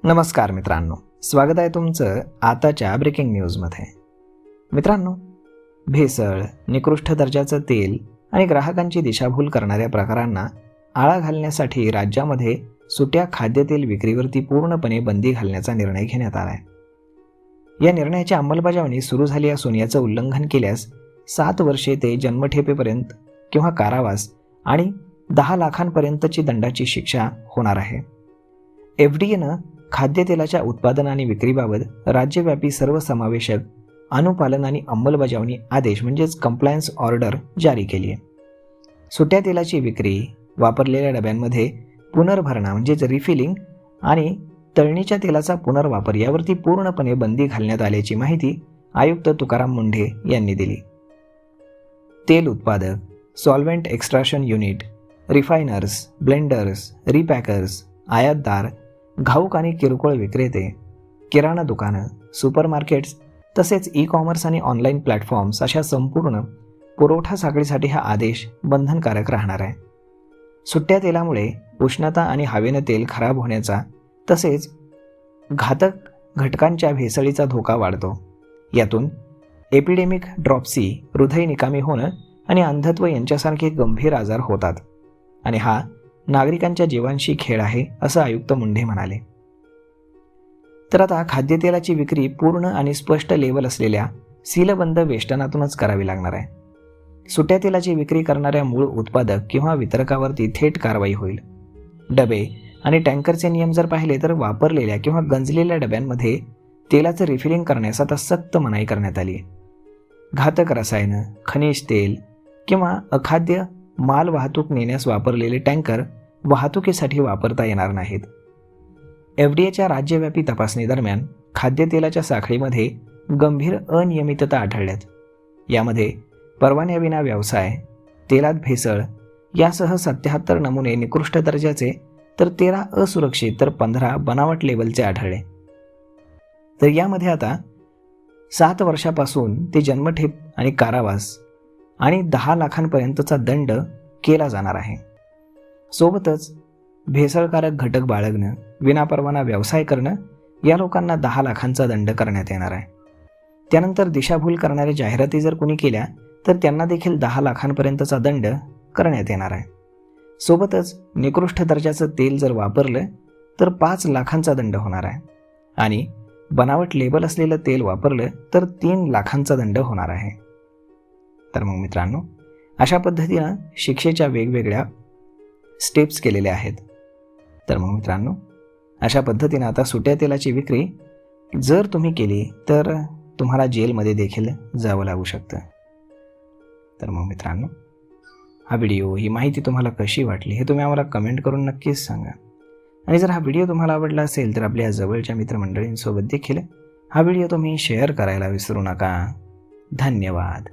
नमस्कार मित्रांनो, स्वागत आहे तुमचं आताच्या ब्रेकिंग न्यूजमध्ये. मित्रांनो, भेसळ, निकृष्ट दर्जाचं तेल आणि ग्राहकांची दिशाभूल करणाऱ्या प्रकारांना आळा घालण्यासाठी राज्यामध्ये सुट्या खाद्यतेल विक्रीवरती पूर्णपणे बंदी घालण्याचा निर्णय घेण्यात आला आहे. या निर्णयाची अंमलबजावणी सुरू झाली असून याचं उल्लंघन केल्यास 7 वर्षे ते जन्मठेपेपर्यंत किंवा कारावास आणि 10 लाखांपर्यंतची दंडाची शिक्षा होणार आहे. FDAनं खाद्यतेलाच्या उत्पादन आणि विक्रीबाबत राज्यव्यापी सर्वसमावेशक अनुपालन आणि अंमलबजावणी आदेश म्हणजेच कंप्लायन्स ऑर्डर जारी केली आहे. सुट्या तेलाची विक्री, वापरलेल्या डब्यांमध्ये पुनर्भरणा म्हणजेच रिफिलिंग आणि तळणीच्या तेलाचा पुनर्वापर यावरती पूर्णपणे बंदी घालण्यात आल्याची माहिती आयुक्त तुकाराम मुंढे यांनी दिली. तेल उत्पादक, सॉल्व्हेंट एक्स्ट्रॅक्शन युनिट, रिफायनर्स, ब्लेंडर्स, रिपॅकर्स, आयातदार, घाऊक आणि किरकोळ विक्रेते, किराणा दुकानं, सुपरमार्केट्स तसेच ई-कॉमर्स आणि ऑनलाईन प्लॅटफॉर्म्स अशा संपूर्ण पुरवठा साखळीसाठी हा आदेश बंधनकारक राहणार आहे. सुट्या तेलामुळे उष्णता आणि हवेनं तेल खराब होण्याचा तसेच घातक घटकांच्या भेसळीचा धोका वाढतो. यातून एपिडेमिक ड्रॉप्सी, हृदय निकामी होणं आणि अंधत्व यांच्यासारखे गंभीर आजार होतात आणि हा नागरिकांच्या जीवांशी खेळ आहे असं आयुक्त मुंढे म्हणाले. तर आता खाद्यतेलाची विक्री पूर्ण आणि स्पष्ट लेबल असलेल्या सीलबंद वेष्टनातूनच करावी लागणार आहे. सुट्या तेलाची विक्री करणाऱ्या मूळ उत्पादक किंवा वितरकावरती थेट कारवाई होईल. डबे आणि टँकरचे नियम जर पाहिले तर वापरलेल्या किंवा गंजलेल्या डब्यांमध्ये तेलाचं रिफिलिंग करण्यास आता सक्त मनाई करण्यात आली आहे. घातक रसायनं, खनिज तेल किंवा अखाद्य माल वाहतूक नेण्यास वापरलेले टँकर वाहतुकीसाठी वापरता येणार नाहीत. FDAच्या राज्यव्यापी तपासणीदरम्यान खाद्यतेलाच्या साखळीमध्ये गंभीर अनियमितता आढळल्यात. यामध्ये परवान्याविना व्यवसाय, तेलात भेसळ यासह 77 नमुने निकृष्ट दर्जाचे तर 13 असुरक्षित तर 15 बनावट लेबलचे आढळले. तर यामध्ये आता 7 वर्षापासून ते जन्मठेप आणि कारावास आणि 10 लाखांपर्यंतचा दंड केला जाणार आहे. सोबतच भेसळकारक घटक बाळगणं, विनापरवाना व्यवसाय करणं या लोकांना 10 लाखांचा दंड करण्यात येणार आहे. त्यानंतर दिशाभूल करणाऱ्या जाहिराती जर कोणी केल्या तर त्यांना देखील 10 लाखांपर्यंतचा दंड करण्यात येणार आहे. सोबतच निकृष्ट दर्जाचं तेल जर वापरलं तर 5 लाखांचा दंड होणार आहे आणि बनावट लेबल असलेलं तेल वापरलं तर 3 लाखांचा दंड होणार आहे. तर मग मित्रांनो, अशा पद्धतीनं शिक्षेच्या वेगवेगळ्या स्टेप्स केलेल्या आहेत. तर मग मित्रांनो, अशा पद्धतीनं आता सुट्या तेलाची विक्री जर तुम्ही केली तर तुम्हाला जेलमध्ये देखील जावं लागू शकतं. तर मग मित्रांनो, हा व्हिडिओ, ही माहिती तुम्हाला कशी वाटली हे तुम्ही आम्हाला कमेंट करून नक्कीच सांगा. आणि जर हा व्हिडिओ तुम्हाला आवडला असेल तर आपल्या जवळच्या मित्रमंडळींसोबत देखील हा व्हिडिओ तुम्ही शेअर करायला विसरू नका. धन्यवाद.